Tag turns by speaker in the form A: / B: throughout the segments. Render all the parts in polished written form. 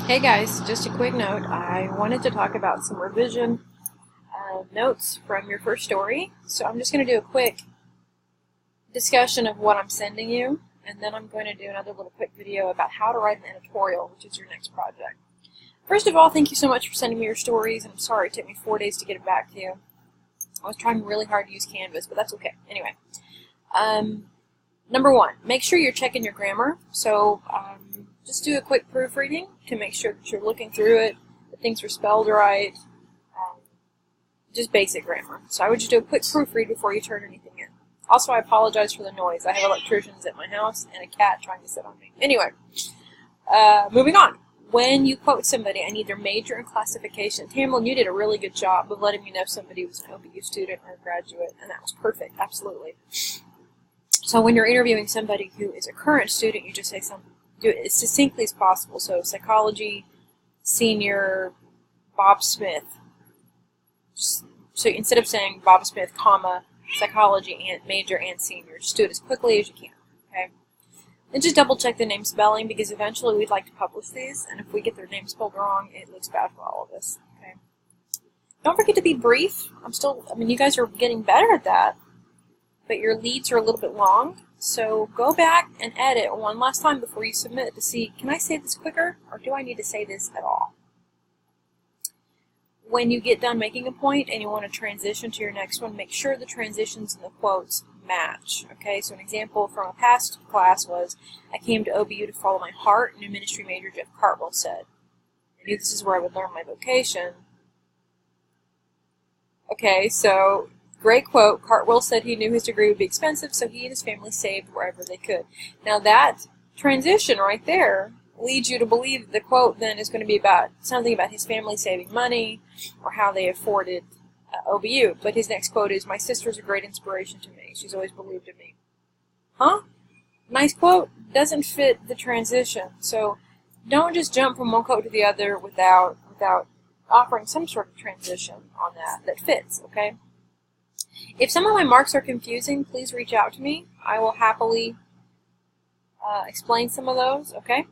A: Hey guys, just a quick note. I wanted to talk about some revision notes from your first story. So I'm just going to do a quick discussion of what I'm sending you, and then I'm going to do another little quick video about how to write an editorial, which is your next project. First of all, thank you so much for sending me your stories. I'm sorry it took me 4 days to get it back to you. I was trying really hard to use Canvas, but that's okay. Anyway, number one, make sure you're checking your grammar. So just do a quick proofreading to make sure that you're looking through it, that things are spelled right, just basic grammar. So I would just do a quick proofread before you turn anything in. Also, I apologize for the noise. I have electricians at my house and a cat trying to sit on me. Anyway, moving on. When you quote somebody, I need their major and classification. Tamlin, you did a really good job of letting me know if somebody was an OBU student or a graduate, and that was perfect, absolutely. So when you're interviewing somebody who is a current student, you just say something, do it as succinctly as possible. So psychology, senior, Bob Smith. So instead of saying Bob Smith, comma, psychology and major and senior, just do it as quickly as you can. Okay. And just double check the name spelling, because eventually we'd like to publish these, and if we get their name spelled wrong, it looks bad for all of us. Okay. Don't forget to be brief. You guys are getting better at that, but your leads are a little bit long. So go back and edit one last time before you submit to see, can I say this quicker, or do I need to say this at all? When you get done making a point and you want to transition to your next one, make sure the transitions and the quotes match. Okay, so an example from a past class was, I came to OBU to follow my heart, and a ministry major Jeff Cartwell said. I knew this is where I would learn my vocation. Okay, so great quote. Cartwell said he knew his degree would be expensive, so he and his family saved wherever they could. Now that transition right there leads you to believe that the quote then is going to be about something about his family saving money or how they afforded OBU. But his next quote is, my sister's a great inspiration to me. She's always believed in me. Huh? Nice quote. Doesn't fit the transition. So don't just jump from one quote to the other without offering some sort of transition on that fits, okay? If some of my marks are confusing, please reach out to me. I will happily explain some of those, okay?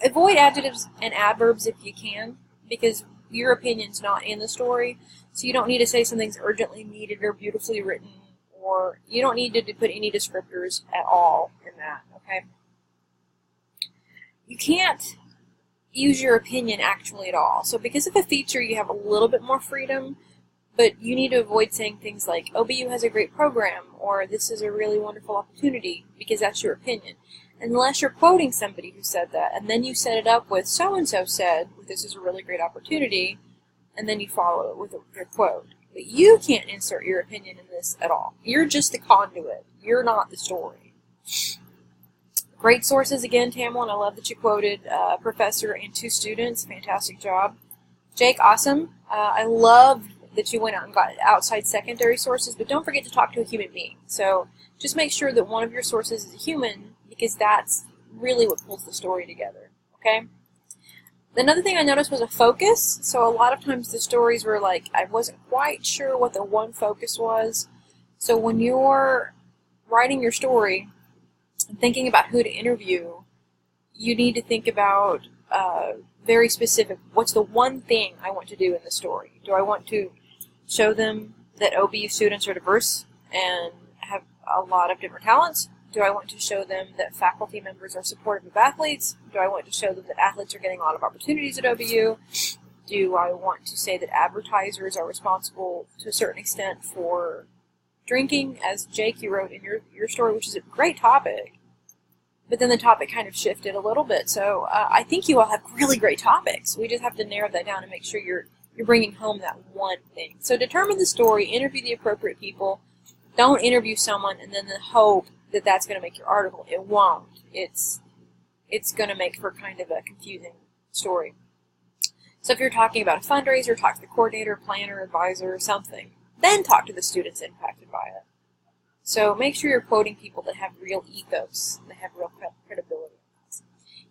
A: Avoid adjectives and adverbs if you can, because your opinion's not in the story, so you don't need to say something's urgently needed or beautifully written, or you don't need to put any descriptors at all in that, okay? You can't use your opinion actually at all. So because of a feature, you have a little bit more freedom, but you need to avoid saying things like, OBU has a great program, or this is a really wonderful opportunity, because that's your opinion. Unless you're quoting somebody who said that, and then you set it up with so-and-so said, this is a really great opportunity, and then you follow it with your quote. But you can't insert your opinion in this at all. You're just the conduit. You're not the story. Great sources again, Tamlin. I love that you quoted a professor and 2 students. Fantastic job. Jake, awesome. I love that you went out and got outside secondary sources, but don't forget to talk to a human being. So just make sure that one of your sources is a human, because that's really what pulls the story together. Okay? Another thing I noticed was a focus. So a lot of times the stories were like, I wasn't quite sure what the one focus was. So when you're writing your story, thinking about who to interview, you need to think about very specific, what's the one thing I want to do in the story? Do I want to show them that OBU students are diverse and have a lot of different talents? Do I want to show them that faculty members are supportive of athletes? Do I want to show them that athletes are getting a lot of opportunities at OBU? Do I want to say that advertisers are responsible to a certain extent for drinking, as Jake, you wrote in your story, which is a great topic, but then the topic kind of shifted a little bit. So I think you all have really great topics. We just have to narrow that down and make sure you're bringing home that one thing. So determine the story, interview the appropriate people. Don't interview someone and then hope that that's going to make your article. It won't. It's going to make for kind of a confusing story. So if you're talking about a fundraiser, talk to the coordinator, planner, advisor, something. Then talk to the students impacted by it. So make sure you're quoting people that have real ethos, that have real credibility.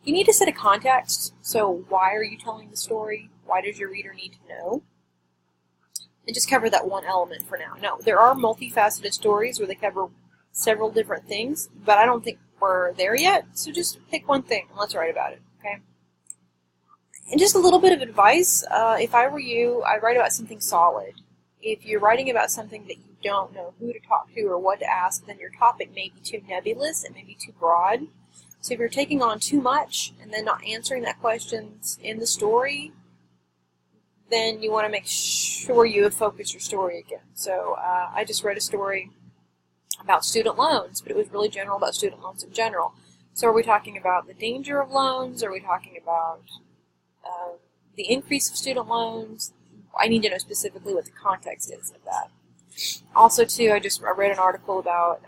A: You need to set a context. So why are you telling the story? Why does your reader need to know? And just cover that one element for now. Now, there are multifaceted stories where they cover several different things, but I don't think we're there yet, so just pick one thing and let's write about it, okay? And just a little bit of advice, if I were you, I'd write about something solid. If you're writing about something that you don't know who to talk to or what to ask, then your topic may be too nebulous, it may be too broad. So if you're taking on too much and then not answering that questions in the story, then you want to make sure you have focused your story again. So I just read a story about student loans, but it was really general about student loans in general. So are we talking about the danger of loans? Are we talking about the increase of student loans? I need to know specifically what the context is of that. Also, too, I read an article about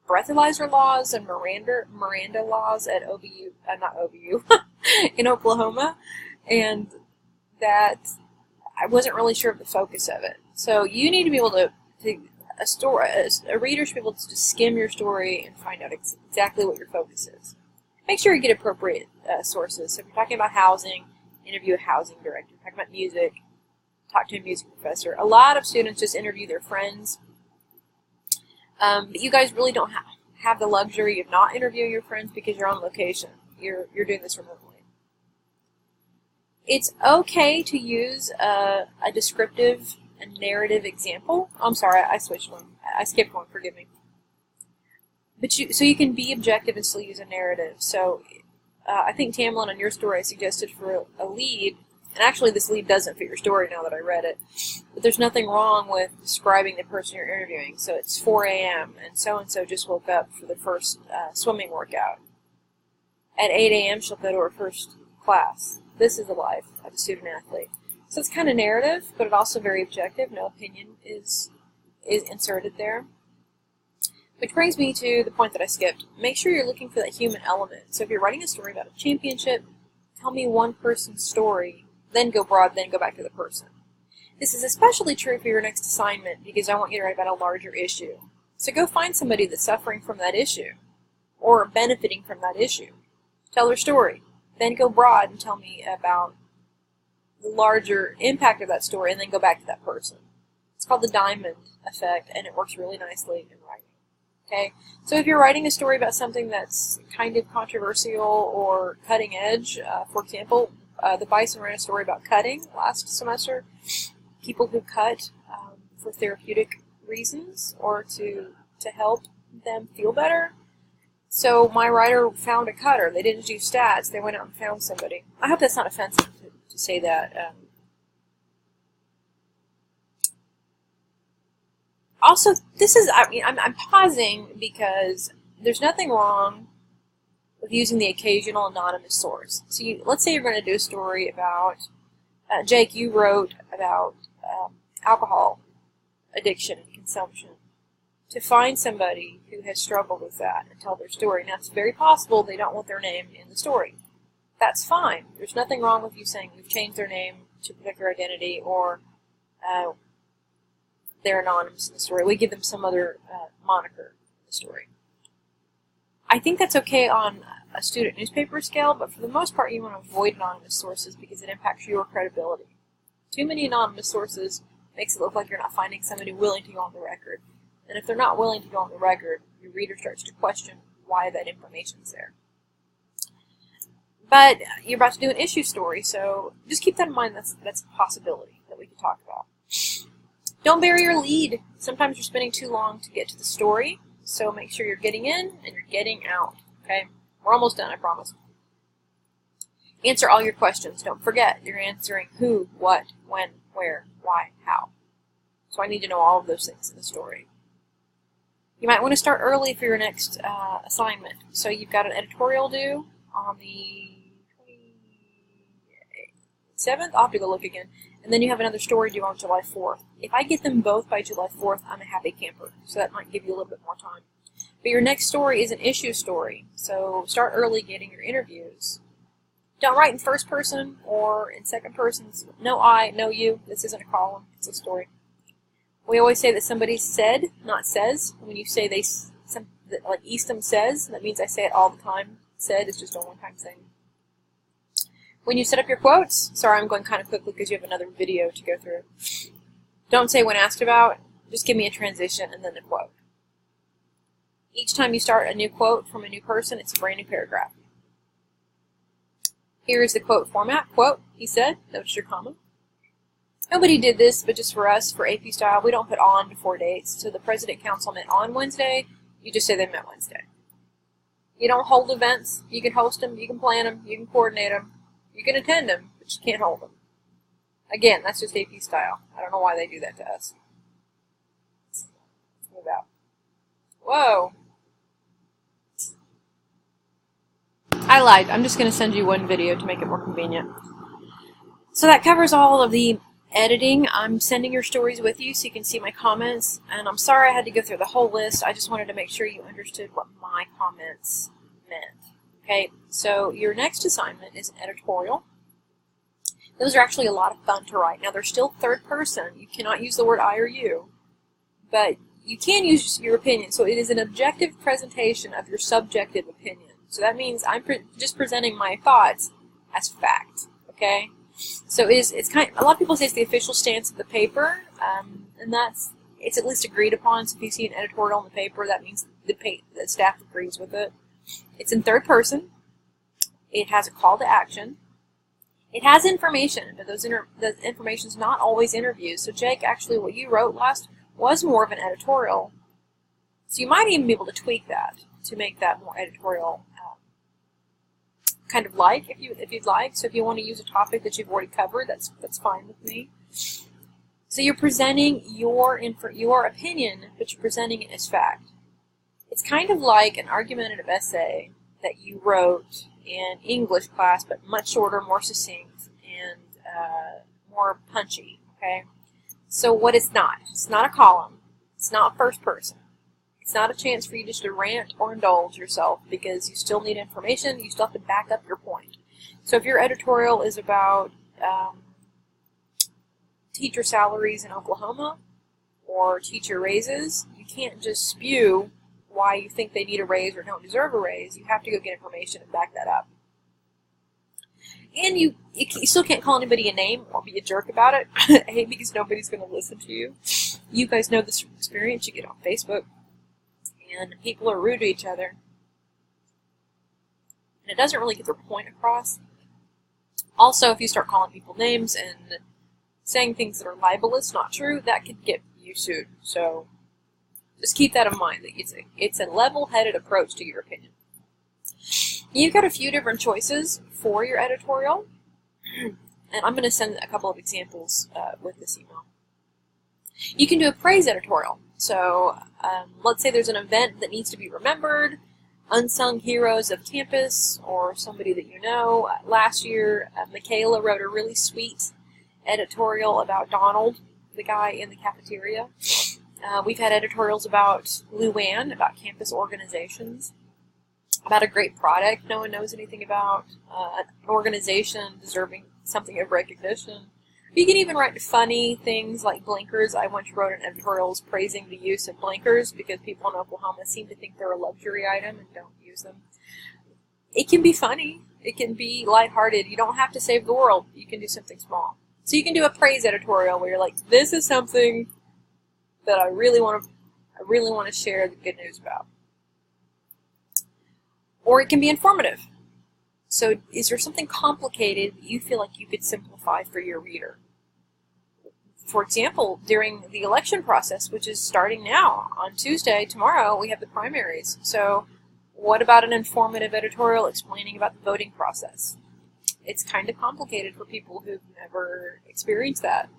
A: breathalyzer laws and Miranda laws at OBU, not OBU, in Oklahoma, and that I wasn't really sure of the focus of it. So you need to be able to a reader should be able to just skim your story and find out exactly what your focus is. Make sure you get appropriate sources. So if you're talking about housing, interview a housing director. If you're talking about music, talk to a music professor. A lot of students just interview their friends. But you guys really don't have the luxury of not interviewing your friends because you're on location. You're doing this remotely. It's okay to use a descriptive and narrative example. I'm sorry, I switched one. I skipped one, forgive me. But so you can be objective and still use a narrative. So I think, Tamlin, on your story I suggested for a lead, and actually this lead doesn't fit your story now that I read it, but there's nothing wrong with describing the person you're interviewing. So it's 4 a.m. and so just woke up for the first swimming workout. At 8 a.m. she'll go to her first class. This is the life of a student athlete. So it's kind of narrative, but it's also very objective. No opinion is inserted there. Which brings me to the point that I skipped. Make sure you're looking for that human element. So if you're writing a story about a championship, tell me one person's story, then go broad, then go back to the person. This is especially true for your next assignment because I want you to write about a larger issue. So go find somebody that's suffering from that issue or benefiting from that issue. Tell their story. Then go broad and tell me about the larger impact of that story and then go back to that person. It's called the diamond effect and it works really nicely in writing. Okay, so if you're writing a story about something that's kind of controversial or cutting edge, for example, the Bison ran a story about cutting last semester, people who cut for therapeutic reasons or to help them feel better. So my writer found a cutter. They didn't do stats. They went out and found somebody. I hope that's not offensive to say that. Also, I'm pausing because there's nothing wrong with using the occasional anonymous source. So let's say you're going to do a story about, Jake, you wrote about alcohol addiction and consumption. To find somebody who has struggled with that and tell their story. Now, it's very possible they don't want their name in the story. That's fine. There's nothing wrong with you saying we've changed their name to protect their identity or they're anonymous in the story. We give them some other moniker in the story. I think that's okay on a student newspaper scale, but for the most part you want to avoid anonymous sources because it impacts your credibility. Too many anonymous sources makes it look like you're not finding somebody willing to go on the record. And if they're not willing to go on the record, your reader starts to question why that information's there. But you're about to do an issue story, so just keep that in mind. That's a possibility that we can talk about. Don't bury your lead. Sometimes you're spending too long to get to the story, so make sure you're getting in and you're getting out. Okay? We're almost done, I promise. Answer all your questions. Don't forget, you're answering who, what, when, where, why, how. So I need to know all of those things in the story. You might want to start early for your next assignment. So you've got an editorial due on the 27th. I'll have to go look again. And then you have another story due on July 4th. If I get them both by July 4th, I'm a happy camper. So that might give you a little bit more time. But your next story is an issue story. So start early getting your interviews. Don't write in first person or in second person. No I, no you. This isn't a column. It's a story. We always say that somebody said, not says. When you say like Eastham says, that means I say it all the time. Said is just a one-time thing. When you set up your quotes, sorry I'm going kind of quickly because you have another video to go through. Don't say when asked about, just give me a transition and then a quote. Each time you start a new quote from a new person, it's a brand new paragraph. Here is the quote format. Quote, he said, notice your comma. Nobody did this, but just for us, for AP style, we don't put on before dates. So the President Council met on Wednesday, you just say they met Wednesday. You don't hold events. You can host them, you can plan them, you can coordinate them, you can attend them, but you can't hold them. Again, that's just AP style. I don't know why they do that to us. Let's move out. Whoa. I lied. I'm just going to send you one video to make it more convenient. So that covers all of the editing. I'm sending your stories with you so you can see my comments. And I'm sorry I had to go through the whole list. I just wanted to make sure you understood what my comments meant. Okay, so your next assignment is an editorial. Those are actually a lot of fun to write. Now, they're still third person. You cannot use the word I or you, but you can use your opinion. So it is an objective presentation of your subjective opinion. So that means I'm just presenting my thoughts as fact, okay? So it's kind of, a lot of people say it's the official stance of the paper, and it's at least agreed upon. So if you see an editorial in the paper, that means the staff agrees with it. It's in third person. It has a call to action. It has information, but the information is not always interviews. So Jake, actually what you wrote last was more of an editorial. So you might even be able to tweak that to make that more editorial kind of like, if you'd like. So if you want to use a topic that you've already covered, that's fine with me. So you're presenting your opinion, but you're presenting it as fact. It's kind of like an argumentative essay that you wrote in English class, but much shorter, more succinct, and more punchy, okay? So what it's not a column, it's not first person. It's not a chance for you just to rant or indulge yourself because you still need information, you still have to back up your point. So if your editorial is about teacher salaries in Oklahoma or teacher raises, you can't just spew why you think they need a raise or don't deserve a raise. You have to go get information and back that up. And you still can't call anybody a name or be a jerk about it, A, because nobody's going to listen to you. You guys know this from experience. You get on Facebook, and people are rude to each other. And it doesn't really get their point across. Also, if you start calling people names and saying things that are libelous, not true, that could get you sued. So just keep that in mind, that it's a level-headed approach to your opinion. You've got a few different choices for your editorial, and I'm going to send a couple of examples with this email. You can do a praise editorial. So let's say there's an event that needs to be remembered, unsung heroes of campus, or somebody that you know. Last year, Michaela wrote a really sweet editorial about Donald, the guy in the cafeteria. We've had editorials about Luann, about campus organizations, about a great product no one knows anything about, an organization deserving something of recognition. You can even write funny things like blinkers. I once wrote an editorial praising the use of blinkers because people in Oklahoma seem to think they're a luxury item and don't use them. It can be funny. It can be lighthearted. You don't have to save the world. You can do something small. So you can do a praise editorial where you're like, this is something that I really want to share the good news about. Or it can be informative. So is there something complicated that you feel like you could simplify for your reader? For example, during the election process, which is starting now, on Tuesday, tomorrow, we have the primaries. So what about an informative editorial explaining about the voting process? It's kind of complicated for people who've never experienced that.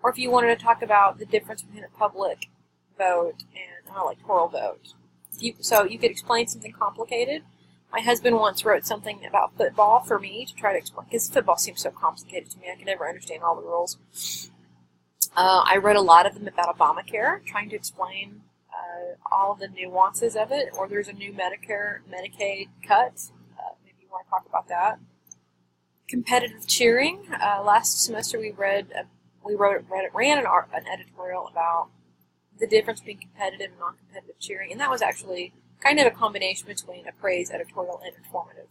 A: Or if you wanted to talk about the difference between a public vote and an electoral vote. So you could explain something complicated. My husband once wrote something about football for me to try to explain, because football seems so complicated to me. I can never understand all the rules. I wrote a lot of them about Obamacare, trying to explain all the nuances of it. Or there's a new Medicaid cut. Maybe you want to talk about that. Competitive cheering. Last semester we ran an editorial about the difference between competitive and non-competitive cheering, and that was actually kind of a combination between a praise editorial and informative.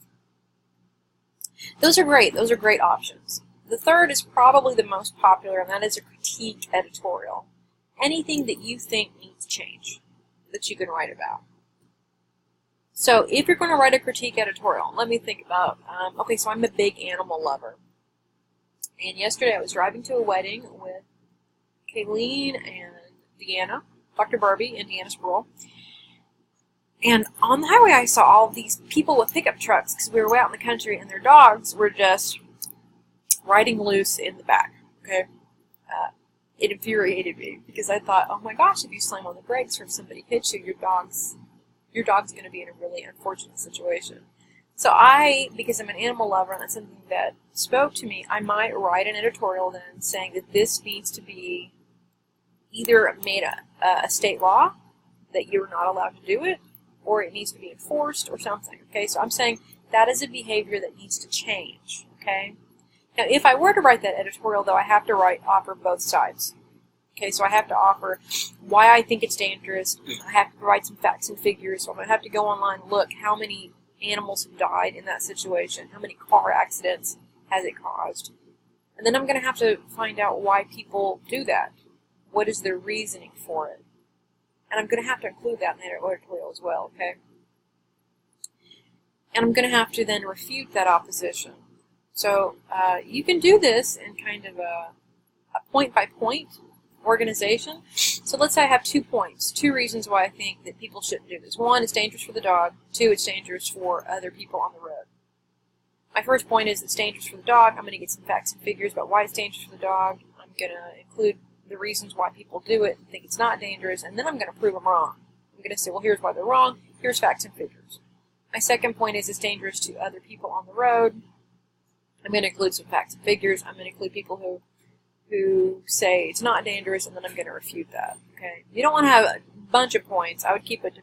A: Those are great. Those are great options. The third is probably the most popular, and that is a critique editorial. Anything that you think needs change that you can write about. So if you're going to write a critique editorial, let me think about, okay, so I'm a big animal lover. And yesterday I was driving to a wedding with Kayleen and Deanna, Dr. Barbie and Deanna Sproul. And on the highway I saw all these people with pickup trucks because we were way out in the country and their dogs were just riding loose in the back, okay? It infuriated me because I thought, oh my gosh, if you slam on the brakes or if somebody hits you, your dog's going to be in a really unfortunate situation. So because I'm an animal lover and that's something that spoke to me, I might write an editorial then saying that this needs to be either made a state law, that you're not allowed to do it, or it needs to be enforced or something, okay? So I'm saying that is a behavior that needs to change, okay? Now, if I were to write that editorial, though, I have to offer both sides. Okay, so I have to offer why I think it's dangerous. I have to provide some facts and figures. So I'm going to have to go online and look how many animals have died in that situation. How many car accidents has it caused? And then I'm going to have to find out why people do that. What is their reasoning for it? And I'm going to have to include that in the editorial as well, okay? And I'm going to have to then refute that opposition. So you can do this in kind of a point-by-point organization. So let's say I have 2 points, 2 reasons why I think that people shouldn't do this. 1, it's dangerous for the dog. 2, it's dangerous for other people on the road. My first point is it's dangerous for the dog. I'm going to get some facts and figures about why it's dangerous for the dog. I'm going to include the reasons why people do it and think it's not dangerous, and then I'm going to prove them wrong. I'm going to say, well, here's why they're wrong. Here's facts and figures. My second point is it's dangerous to other people on the road. I'm going to include some facts and figures. I'm going to include people who say it's not dangerous, and then I'm going to refute that. Okay, you don't want to have a bunch of points. I would keep it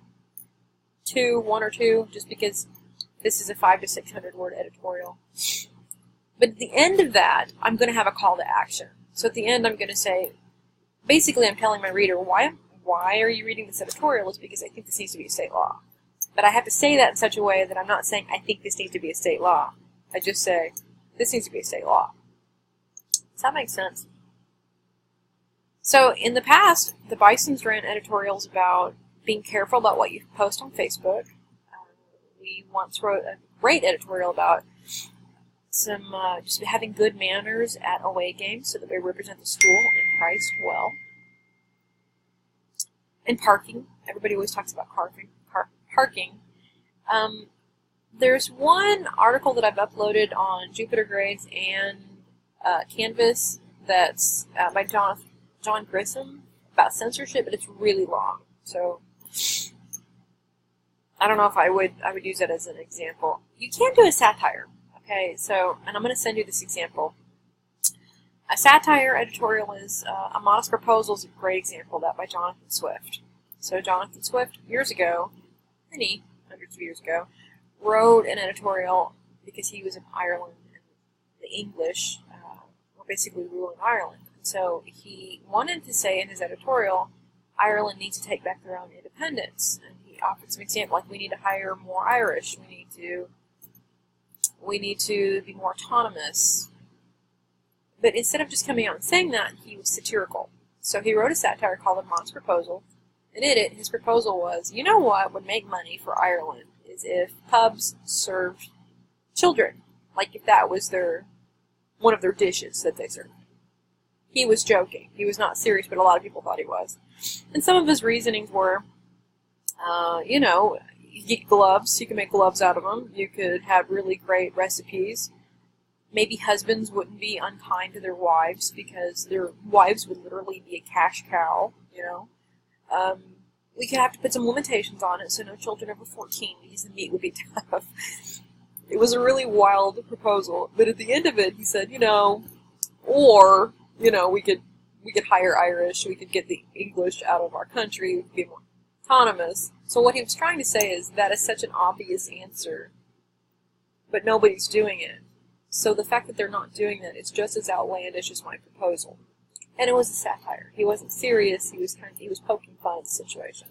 A: to 1 or 2, just because this is a 500 to 600 word editorial. But at the end of that, I'm going to have a call to action. So at the end, I'm going to say, basically, I'm telling my reader, why are you reading this editorial? It's because I think this needs to be a state law. But I have to say that in such a way that I'm not saying I think this needs to be a state law. I just say, this needs to be a state law. Does that make sense? So in the past, the Bisons ran editorials about being careful about what you post on Facebook. We once wrote a great editorial about some just having good manners at away games so that they represent the school and Christ well. And parking. Everybody always talks about parking. There's one article that I've uploaded on Jupiter Grades and Canvas that's by John Grissom about censorship, but it's really long. So I don't know if I would use that as an example. You can do a satire. Okay, so, and I'm going to send you this example. A satire editorial is A Modest Proposal is a great example of that by Jonathan Swift. So Jonathan Swift, years ago, many hundreds of years ago, wrote an editorial because he was in Ireland and the English were basically ruling Ireland. So he wanted to say in his editorial, Ireland needs to take back their own independence. And he offered some examples, like we need to hire more Irish, we need to be more autonomous. But instead of just coming out and saying that, he was satirical. So he wrote a satire called A Modest Proposal. And in it, his proposal was, you know what would make money for Ireland is if pubs served children. Like if that was one of their dishes that they served. He was joking. He was not serious, but a lot of people thought he was. And some of his reasonings were, you get gloves, you can make gloves out of them. You could have really great recipes. Maybe husbands wouldn't be unkind to their wives because their wives would literally be a cash cow, We could have to put some limitations on it, so no children over 14 because the meat would be tough. It was a really wild proposal, but at the end of it, he said, we could hire Irish, we could get the English out of our country, we could be more autonomous. So what he was trying to say is that is such an obvious answer, but nobody's doing it. So the fact that they're not doing that is just as outlandish as my proposal. And it was a satire. He wasn't serious. He was poking fun at the situation.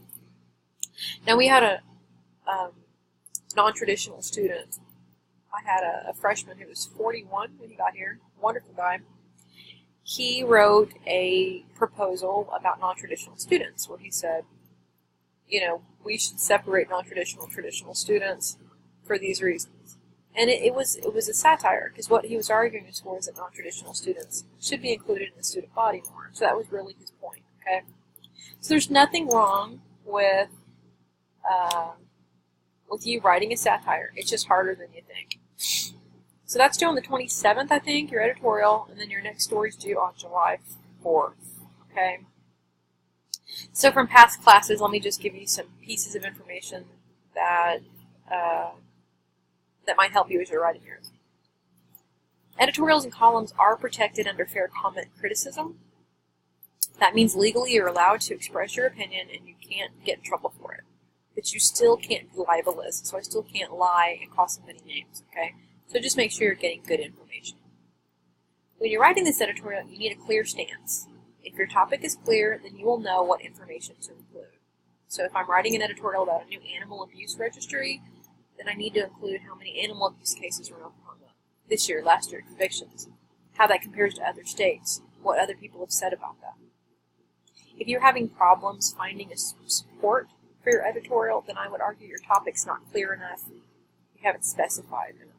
A: Now we had a non-traditional student. I had a freshman who was 41 when he got here. Wonderful guy. He wrote a proposal about non-traditional students where he said, we should separate non-traditional traditional students for these reasons. And it was a satire, because what he was arguing for is that non-traditional students should be included in the student body more. So that was really his point, okay? So there's nothing wrong with you writing a satire. It's just harder than you think. So that's due on the 27th, I think, your editorial, and then your next story's due on July 4th, okay? So from past classes, let me just give you some pieces of information that that might help you as you're writing yours. Editorials and columns are protected under fair comment criticism. That means legally you're allowed to express your opinion and you can't get in trouble for it. But you still can't be libelous, so I still can't lie and call somebody names, okay? So just make sure you're getting good information. When you're writing this editorial, you need a clear stance. If your topic is clear, then you will know what information to include. So if I'm writing an editorial about a new animal abuse registry, then I need to include how many animal abuse cases were in Oklahoma this year, last year, convictions, how that compares to other states, what other people have said about that. If you're having problems finding a support for your editorial, then I would argue your topic's not clear enough, you haven't specified enough.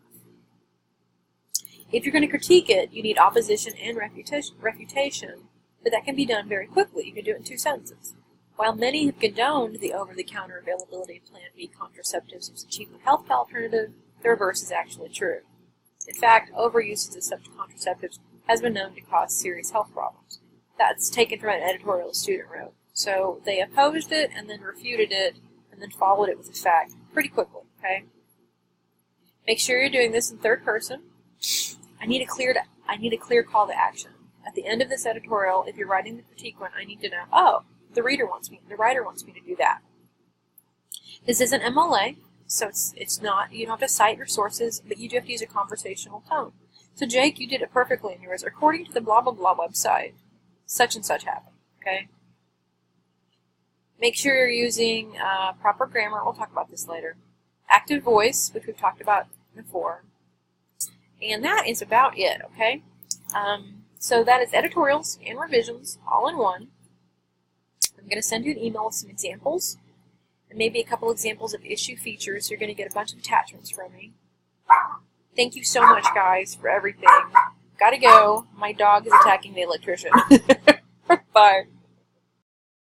A: If you're going to critique it, you need opposition and refutation, but that can be done very quickly. You can do it in 2 sentences. While many have condoned the over-the-counter availability of Plan B contraceptives as a cheaper health alternative, the reverse is actually true. In fact, overuse of such contraceptives has been known to cause serious health problems. That's taken from an editorial a student wrote. So they opposed it and then refuted it and then followed it with a fact pretty quickly, okay? Make sure you're doing this in third person. I need a clear call to action. At the end of this editorial, if you're writing the critique one, I need to know, oh, the writer wants me to do that. This isn't MLA, so it's not, you don't have to cite your sources, but you do have to use a conversational tone. So Jake, you did it perfectly in yours. According to the blah blah blah website, such and such happened, okay? Make sure you're using proper grammar. We'll talk about this later. Active voice, which we've talked about before. And that is about it, okay? So that is editorials and revisions all in one. I'm going to send you an email with some examples and maybe a couple examples of issue features. You're going to get a bunch of attachments from me. Thank you so much, guys, for everything. Gotta go. My dog is attacking the electrician. Bye.